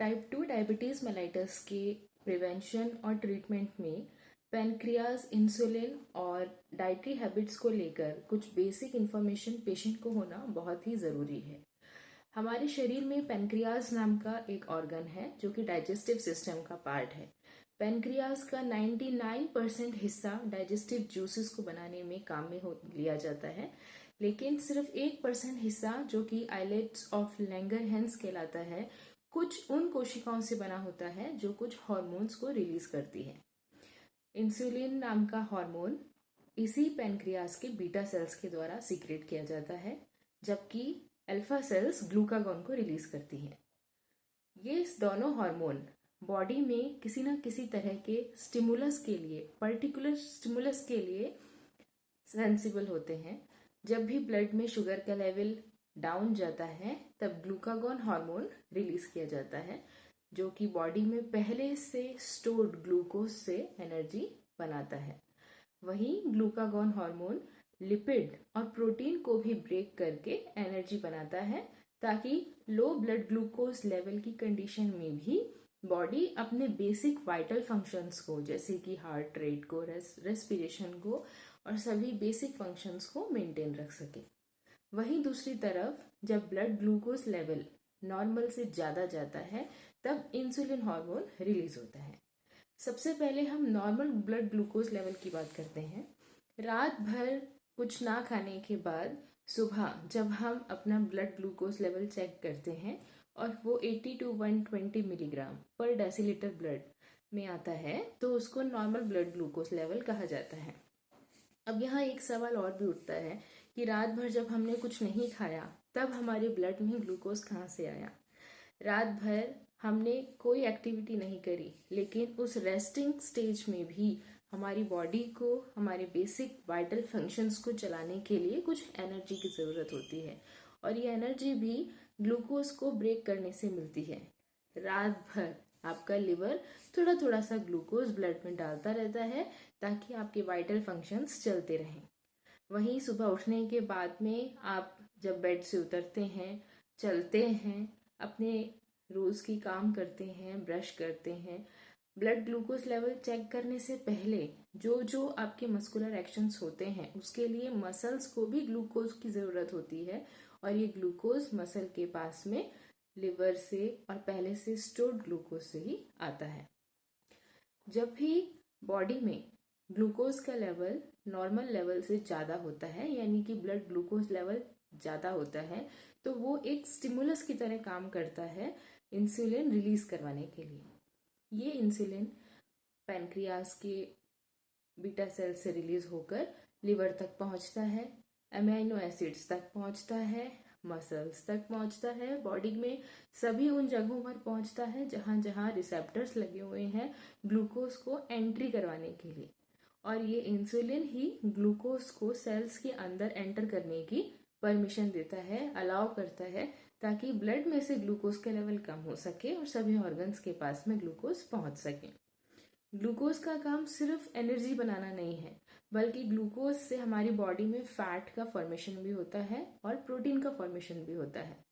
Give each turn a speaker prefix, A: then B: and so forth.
A: Type 2 diabetes mellitus के prevention और treatment में पैनक्रियाज इंसुलिन और डाइटरी हैबिट्स को लेकर कुछ बेसिक इन्फॉर्मेशन पेशेंट को होना बहुत ही ज़रूरी है। हमारे शरीर में पैनक्रियाज नाम का एक ऑर्गन है जो कि डाइजेस्टिव सिस्टम का पार्ट है। पैनक्रियाज का 99% हिस्सा डाइजेस्टिव जूसेस को बनाने में काम में लिया जाता है, लेकिन सिर्फ 1% हिस्सा जो कि आइलेट्स ऑफ लैंगरहैंस कहलाता है कुछ उन कोशिकाओं से बना होता है जो कुछ हार्मोन्स को रिलीज करती है। इंसुलिन नाम का हार्मोन इसी पैनक्रियाज के बीटा सेल्स के द्वारा सीक्रेट किया जाता है, जबकि अल्फा सेल्स ग्लूकागॉन को रिलीज करती हैं। ये दोनों हार्मोन बॉडी में किसी न किसी तरह के स्टिमुलस के लिए, पर्टिकुलर स्टिमुलस के लिए सेंसिबल होते हैं। जब भी ब्लड में शुगर का लेवल डाउन जाता है तब ग्लूकागॉन हार्मोन रिलीज किया जाता है, जो कि बॉडी में पहले से स्टोर्ड ग्लूकोज से एनर्जी बनाता है। वहीं ग्लूकागॉन हार्मोन लिपिड और प्रोटीन को भी ब्रेक करके एनर्जी बनाता है, ताकि लो ब्लड ग्लूकोज लेवल की कंडीशन में भी बॉडी अपने बेसिक वाइटल फंक्शंस को, जैसे कि हार्ट रेट को, रेस्पिरेशन को और सभी बेसिक फंक्शंस को मेंटेन रख सके। वहीं दूसरी तरफ जब ब्लड ग्लूकोज लेवल नॉर्मल से ज़्यादा जाता है तब इंसुलिन हार्मोन रिलीज होता है। सबसे पहले हम नॉर्मल ब्लड ग्लूकोज लेवल की बात करते हैं। रात भर कुछ ना खाने के बाद सुबह जब हम अपना ब्लड ग्लूकोज लेवल चेक करते हैं और वो 80 to 120 मिलीग्राम पर डेसीलीटर ब्लड में आता है तो उसको नॉर्मल ब्लड ग्लूकोज लेवल कहा जाता है। अब यहाँ एक सवाल और भी उठता है कि रात भर जब हमने कुछ नहीं खाया तब हमारे ब्लड में ग्लूकोज कहाँ से आया। रात भर हमने कोई एक्टिविटी नहीं करी, लेकिन उस रेस्टिंग स्टेज में भी हमारी बॉडी को हमारे बेसिक वाइटल फंक्शंस को चलाने के लिए कुछ एनर्जी की ज़रूरत होती है, और ये एनर्जी भी ग्लूकोज को ब्रेक करने से मिलती है। रात भर आपका लिवर थोड़ा थोड़ा सा ग्लूकोज ब्लड में डालता रहता है ताकि आपके वाइटल फंक्शंस चलते रहें। वहीं सुबह उठने के बाद में आप जब बेड से उतरते हैं, चलते हैं, अपने रोज़ की काम करते हैं, ब्रश करते हैं, ब्लड ग्लूकोज लेवल चेक करने से पहले जो जो आपके मस्कुलर एक्शंस होते हैं उसके लिए मसल्स को भी ग्लूकोज की ज़रूरत होती है, और ये ग्लूकोज मसल के पास में लिवर से और पहले से स्टोर्ड ग्लूकोज से ही आता है। जब भी बॉडी में ग्लूकोज का लेवल नॉर्मल लेवल से ज़्यादा होता है, यानी कि ब्लड ग्लूकोज लेवल ज़्यादा होता है, तो वो एक स्टिमुलस की तरह काम करता है इंसुलिन रिलीज करवाने के लिए। ये इंसुलिन पैनक्रियाज के बीटा सेल से रिलीज होकर लिवर तक पहुंचता है, अमीनो एसिड्स तक पहुंचता है, मसल्स तक पहुंचता है, बॉडी में सभी उन जगहों पर पहुंचता है जहां जहां रिसेप्टर्स लगे हुए हैं ग्लूकोज को एंट्री करवाने के लिए। और ये इंसुलिन ही ग्लूकोज को सेल्स के अंदर एंटर करने की परमिशन देता है, अलाउ करता है, ताकि ब्लड में से ग्लूकोज का लेवल कम हो सके और सभी ऑर्गन्स के पास में ग्लूकोज पहुंच सके। ग्लूकोज का काम सिर्फ एनर्जी बनाना नहीं है, बल्कि ग्लूकोज से हमारी बॉडी में फैट का फॉर्मेशन भी होता है और प्रोटीन का फॉर्मेशन भी होता है।